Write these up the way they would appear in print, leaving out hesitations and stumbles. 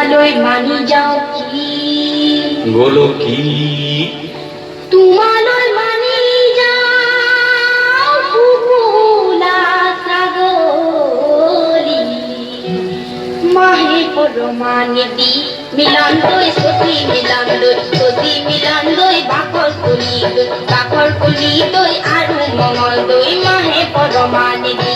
তোমালৈ মানি যাওঁ কি গলো কি তোমালৈ মানি যাওঁ কুকুলা ছাগলী মাহে পৰমানিতি মিলন দৈ সখী মিলন দৈ সখী মিলন দৈ বাকৰ কলি দৈ আৰু মঙল দৈ মাহে পৰমানিতি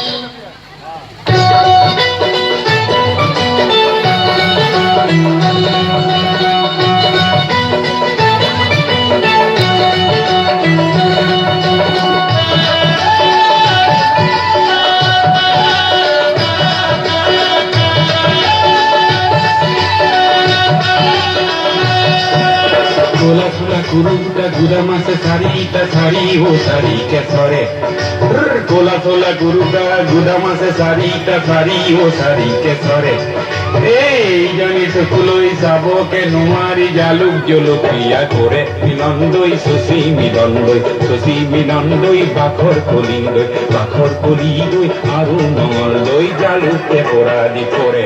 गोला फुला गुरुटा गुदा मासे सारीटा सारी हो सारी के सरे गोला फुला गुरुटा गुदा मासे सारीटा सारी हो सारी के सरे এই জানিস ফুলই সাবকে নোমারি জালুক জলক্রিয়া করে মিলন দই শশী মিলন দই বাখর কলি দই আর মঙ্গল দই জালুকে পোড়াদি করে